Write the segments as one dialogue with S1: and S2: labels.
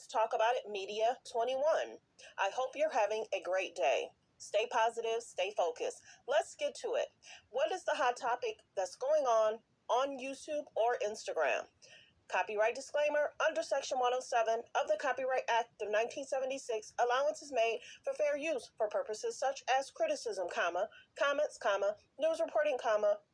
S1: Let's Talk About It Media 21. I hope you're having a great day. Stay positive, stay focused. Let's get to it. What is the hot topic that's going on YouTube or Instagram? Copyright disclaimer. Under Section 107 of the Copyright Act of 1976, allowance is made for fair use for purposes such as criticism, comments, news reporting,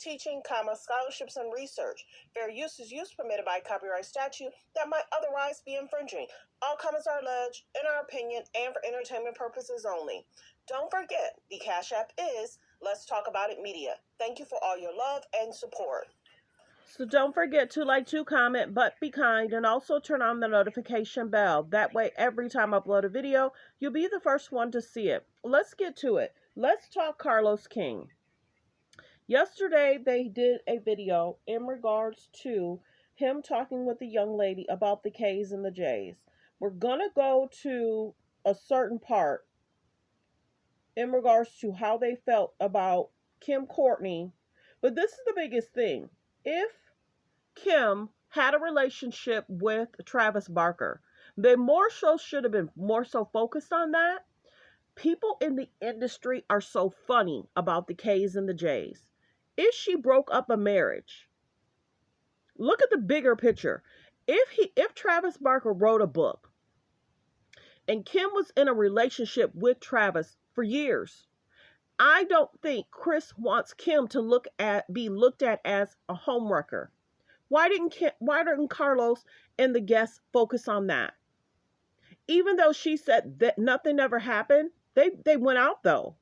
S1: teaching, scholarships and research. Fair use is use permitted by copyright statute that might otherwise be infringing. All comments are alleged, in our opinion, and for entertainment purposes only. Don't forget, the Cash App is Let's Talk About It Media. Thank you for all your love and support.
S2: So don't forget to like, to comment, but be kind, and also turn on the notification bell. That way, every time I upload a video, you'll be the first one to see it. Let's get to it. Let's talk Carlos King. Yesterday, they did a video in regards to him talking with a young lady about the K's and the J's. We're going to go to a certain part in regards to how they felt about KOURTNEY. But this is the biggest thing. If Kim had a relationship with Travis Barker, they more so should have been more so focused on that. People in the industry are so funny about the K's and the J's. If she broke up a marriage, look at the bigger picture. If Travis Barker wrote a book and Kim was in a relationship with Travis for years, I don't think KRIS wants Kim to be looked at as a homewrecker. Why didn't Carlos and the guests focus on that? Even though she said that nothing ever happened, they went out though.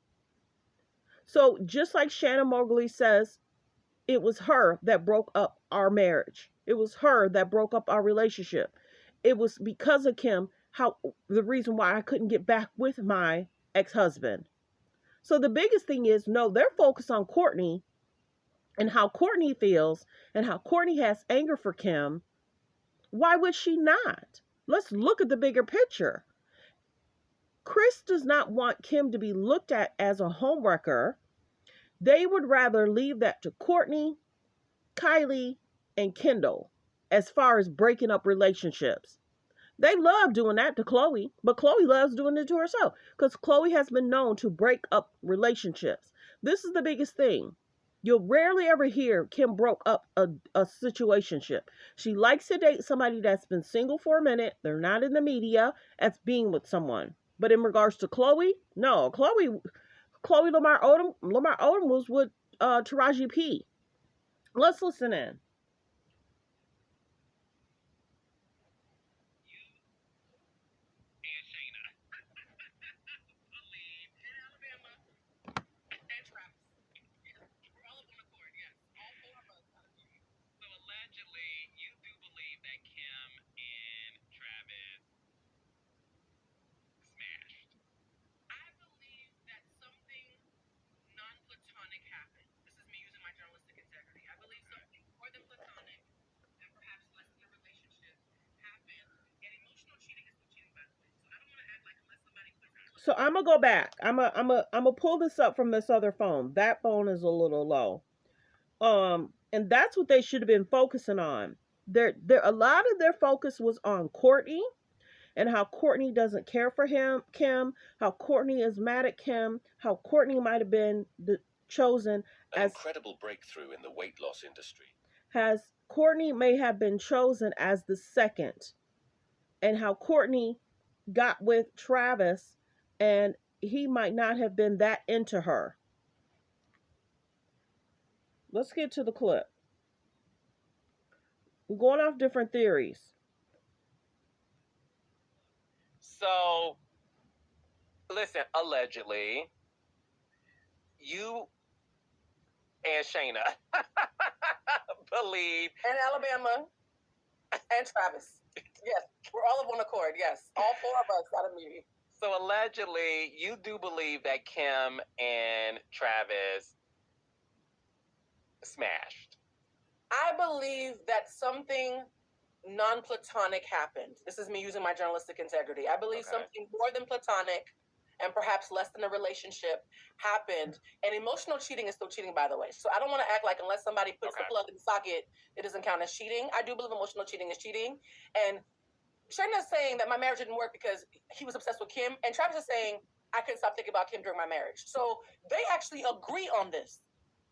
S2: So just like Shannon Mogley says, it was her that broke up our marriage. It was her that broke up our relationship. It was because of Kim, the reason why I couldn't get back with my ex-husband. So the biggest thing is, no, they're focused on KOURTNEY and how KOURTNEY feels and how KOURTNEY has anger for Kim. Why would she not? Let's look at the bigger picture. KRIS does not want Kim to be looked at as a homewrecker. They would rather leave that to KOURTNEY, KYLIE, and KENDALL as far as breaking up relationships. They love doing that to KHLOE, but KHLOE loves doing it to herself because KHLOE has been known to break up relationships. This is the biggest thing. You'll rarely ever hear Kim broke up a situationship. She likes to date somebody that's been single for a minute. They're not in the media as being with someone. But in regards to KHLOE, no. KHLOE Lamar Odom was with Taraji P. Let's listen in. So I'm gonna go back. I'm gonna pull this up from this other phone. That phone is a little low. And that's what they should have been focusing on. A lot of their focus was on KOURTNEY and how KOURTNEY doesn't care for Kim, how KOURTNEY is mad at Kim, how KOURTNEY might have been chosen
S3: as an incredible breakthrough in the weight loss industry.
S2: KOURTNEY may have been chosen as the second, and how KOURTNEY got with Travis and he might not have been that into her. Let's get to the clip. We're going off different theories.
S3: So, listen, allegedly, you and Shayna believe...
S4: And Alabama and Travis. Yes, we're all of one accord, yes. All four of us got a meeting.
S3: So allegedly, you do believe that Kim and Travis smashed.
S4: I believe that something non-platonic happened. This is me using my journalistic integrity. I believe something more than platonic and perhaps less than a relationship happened. And emotional cheating is still cheating, by the way. So I don't want to act like unless somebody puts the plug in the socket, it doesn't count as cheating. I do believe emotional cheating is cheating. And Shayna's saying that my marriage didn't work because he was obsessed with Kim, and Travis is saying I couldn't stop thinking about Kim during my marriage. So they actually agree on this.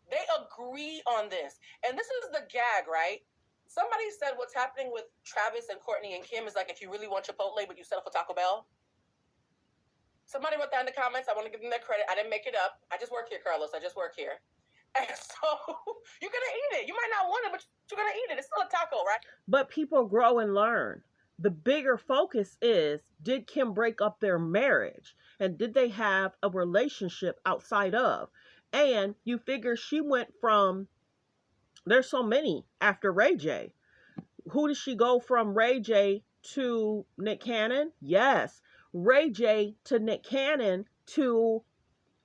S4: They agree on this. And this is the gag, right? Somebody said what's happening with Travis and Kourtney and Kim is like if you really want Chipotle, but you settle for Taco Bell. Somebody wrote that in the comments. I want to give them that credit. I didn't make it up. I just work here, Carlos. I just work here. And so you're going to eat it. You might not want it, but you're going to eat it. It's still a taco, right?
S2: But people grow and learn. The bigger focus is, did Kim break up their marriage? And did they have a relationship outside of? And you figure she went from, there's so many after Ray J. Who did she go from Ray J to Nick Cannon? Yes. Ray J to Nick Cannon to,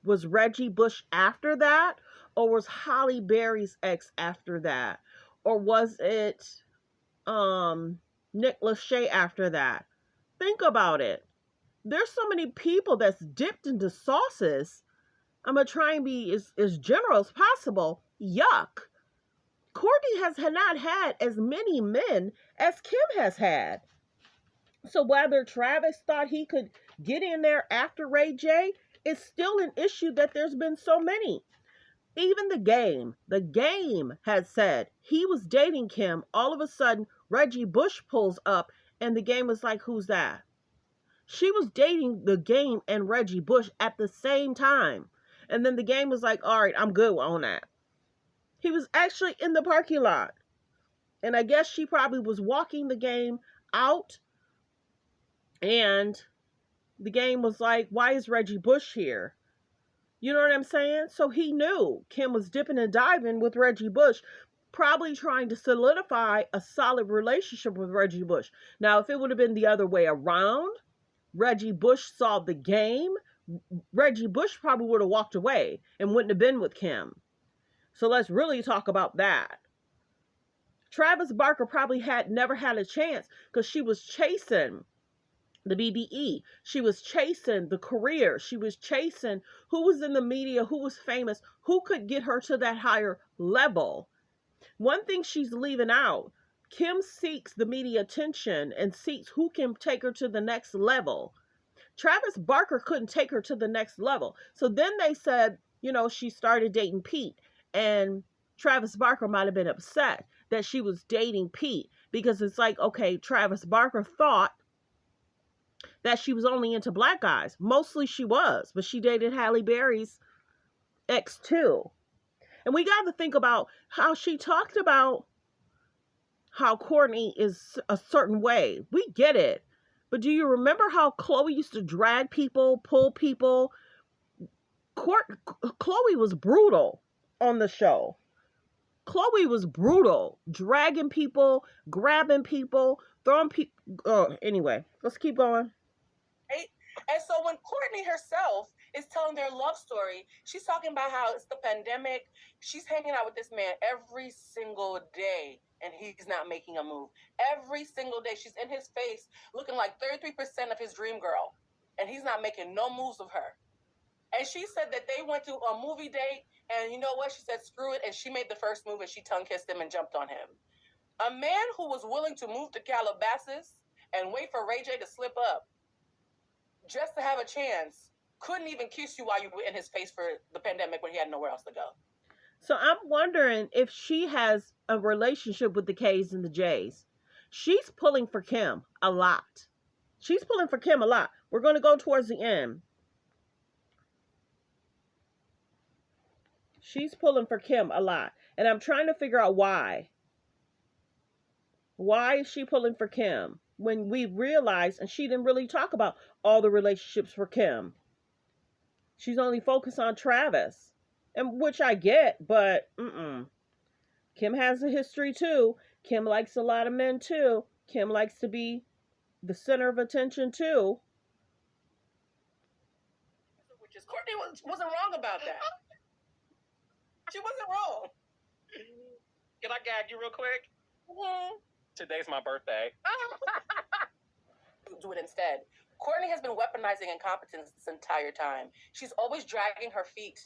S2: was Reggie Bush after that? Or was Halle Berry's ex after that? Or was it Nick Lachey after that? Think about it. There's so many people that's dipped into sauces. I'm going to try and be as general as possible. Yuck. Kourtney has not had as many men as Kim has had. So whether Travis thought he could get in there after Ray J, it's still an issue that there's been so many. Even the game has said he was dating Kim. All of a sudden, Reggie Bush pulls up and the game was like, who's that? She was dating the game and Reggie Bush at the same time. And then the game was like, all right, I'm good on that. He was actually in the parking lot. And I guess she probably was walking the game out. And the game was like, why is Reggie Bush here? You know what I'm saying? So he knew Kim was dipping and diving with Reggie Bush, probably trying to solidify a solid relationship with Reggie Bush. Now, if it would have been the other way around, Reggie Bush saw the game, Reggie Bush probably would have walked away and wouldn't have been with Kim. So let's really talk about that. Travis Barker probably never had a chance because she was chasing the BBE. She was chasing the career. She was chasing who was in the media, who was famous, who could get her to that higher level. One thing she's leaving out, Kim seeks the media attention and seeks who can take her to the next level. Travis Barker couldn't take her to the next level. So then they said, she started dating Pete, and Travis Barker might have been upset that she was dating Pete because it's like, okay, Travis Barker thought that she was only into black guys. Mostly she was, but she dated Halle Berry's ex too. And we got to think about how she talked about how Kourtney is a certain way. We get it. But do you remember how KHLOE used to drag people, pull people? KHLOE was brutal on the show. KHLOE was brutal, dragging people, grabbing people, throwing people. Oh, anyway, let's keep going.
S4: Right? And so when Kourtney herself is telling their love story, she's talking about how it's the pandemic. She's hanging out with this man every single day, and he's not making a move. Every single day, she's in his face, looking like 33% of his dream girl, and he's not making no moves of her. And she said that they went to a movie date, and you know what? She said, screw it, and she made the first move, and she tongue-kissed him and jumped on him. A man who was willing to move to Calabasas and wait for Ray J to slip up just to have a chance couldn't even kiss you while you were in his face for the pandemic when he had nowhere else to go.
S2: So I'm wondering if she has a relationship with the K's and the J's. She's pulling for Kim a lot. She's pulling for Kim a lot. We're going to go towards the end. She's pulling for Kim a lot. And I'm trying to figure out why. Why is she pulling for Kim? When we realized, and she didn't really talk about all the relationships for Kim. She's only focused on Travis. And which I get, but Kim has a history too. Kim likes a lot of men too. Kim likes to be the center of attention too.
S4: Which is, Kourtney wasn't wrong about that. She wasn't wrong.
S3: Can I gag you real quick?
S4: Mm-hmm.
S3: Today's my birthday.
S4: Do it instead. Kourtney has been weaponizing incompetence this entire time. She's always dragging her feet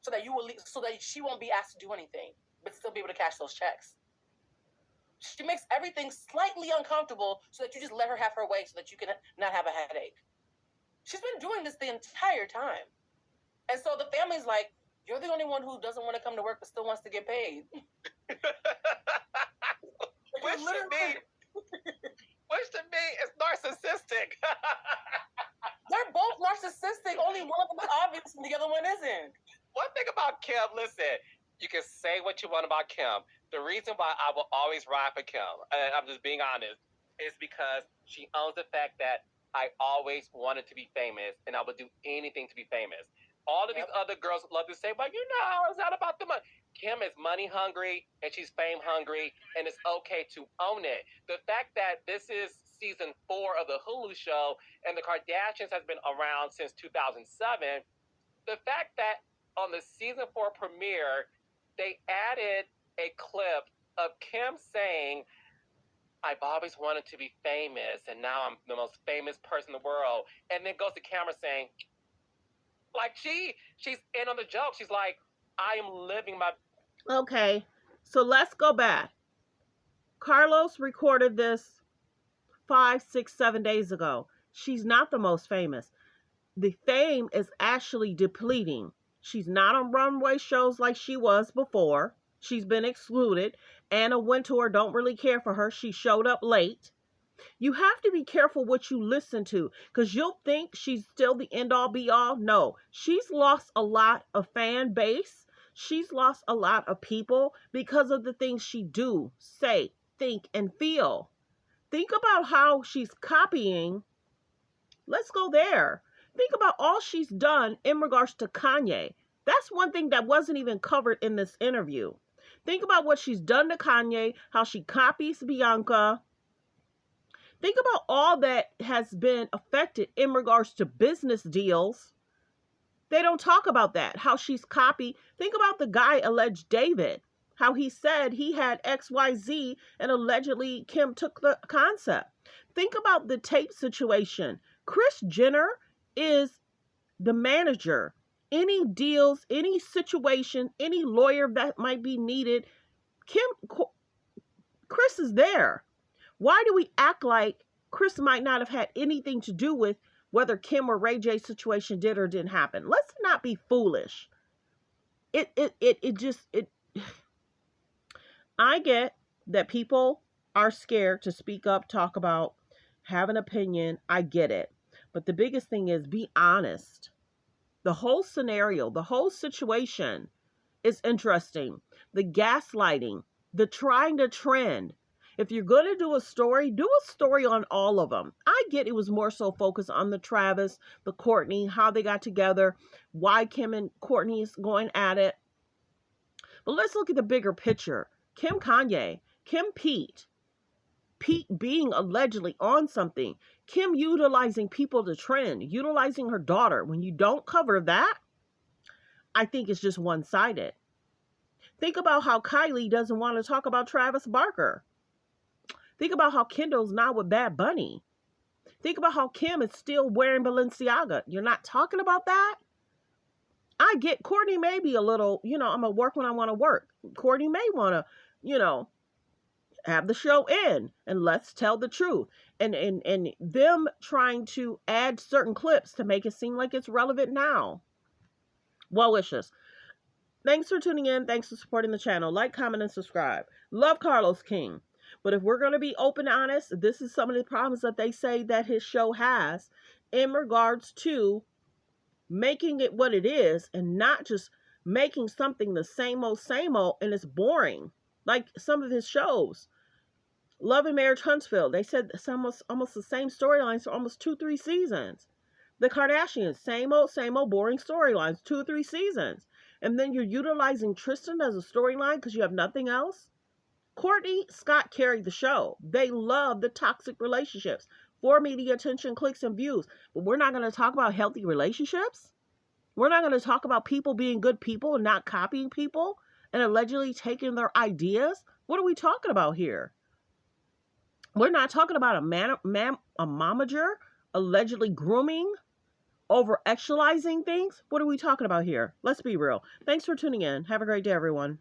S4: so that she won't be asked to do anything, but still be able to cash those checks. She makes everything slightly uncomfortable so that you just let her have her way so that you can not have a headache. She's been doing this the entire time. And so the family's like, you're the only one who doesn't want to come to work but still wants to get paid.
S3: Which to me is narcissistic.
S4: They're both narcissistic. Only one of them is obvious and the other one isn't.
S3: One thing about Kim, listen, you can say what you want about Kim. The reason why I will always ride for Kim, and I'm just being honest, is because she owns the fact that I always wanted to be famous and I would do anything to be famous. All of these other girls love to say, well, you know, it's not about the money. Kim is money hungry and she's fame hungry, and it's okay to own it. The fact that this is season 4 of the Hulu show and the Kardashians has been around since 2007, the fact that on the season 4 premiere, they added a clip of Kim saying, I've always wanted to be famous and now I'm the most famous person in the world. And then goes to camera saying, like she's in on the joke. She's like, I am living my...
S2: Okay, so let's go back. Carlos recorded this 5, 6, 7 days ago. She's not the most famous. The fame is actually depleting. She's not on runway shows like she was before. She's been excluded. Anna Wintour don't really care for her. She showed up late. You have to be careful what you listen to, because you'll think she's still the end-all be-all. No, she's lost a lot of fan base. She's lost a lot of people because of the things she do, say, think, and feel. Think about how she's copying. Let's go there. Think about all she's done in regards to Kanye. That's one thing that wasn't even covered in this interview. Think about what she's done to Kanye, how she copies Bianca. Think about all that has been affected in regards to business deals. They don't talk about that, how she's copied. Think about the guy, alleged David, how he said he had XYZ and allegedly Kim took the concept. Think about the tape situation. Kris Jenner is the manager. Any deals, any situation, any lawyer that might be needed, Kris is there. Why do we act like Kris might not have had anything to do with whether Kim or Ray J's situation did or didn't happen? Let's not be foolish. I get that people are scared to speak up, talk about, have an opinion. I get it. But the biggest thing is be honest. The whole scenario, the whole situation is interesting. The gaslighting, the trying to trend. If you're going to do a story on all of them. I get it was more so focused on the Travis, the Kourtney, how they got together, why Kim and Kourtney is going at it. But let's look at the bigger picture. Kim Kanye, Kim Pete being allegedly on something, Kim utilizing people to trend, utilizing her daughter. When you don't cover that, I think it's just one-sided. Think about how KYLIE doesn't want to talk about Travis Barker. Think about how Kendall's now with Bad Bunny. Think about how Kim is still wearing Balenciaga. You're not talking about that? I get Kourtney may be a little, I'm going to work when I want to work. Kourtney may want to, have the show in and let's tell the truth. And them trying to add certain clips to make it seem like it's relevant now. Well wishes. Thanks for tuning in. Thanks for supporting the channel. Like, comment, and subscribe. Love Carlos King. But if we're going to be open and honest, this is some of the problems that they say that his show has in regards to making it what it is and not just making something the same old, and it's boring. Like some of his shows. Love and Marriage Huntsville. They said it's almost the same storylines for almost 2-3 seasons. The Kardashians, same old boring storylines, 2 or 3 seasons. And then you're utilizing Tristan as a storyline because you have nothing else. Kourtney Scott carried the show. They love the toxic relationships for media attention, clicks, and views. But we're not going to talk about healthy relationships. We're not going to talk about people being good people and not copying people and allegedly taking their ideas. What are we talking about here? We're not talking about a momager allegedly grooming, over actualizing things. What are we talking about here? Let's be real. Thanks for tuning in. Have a great day, everyone.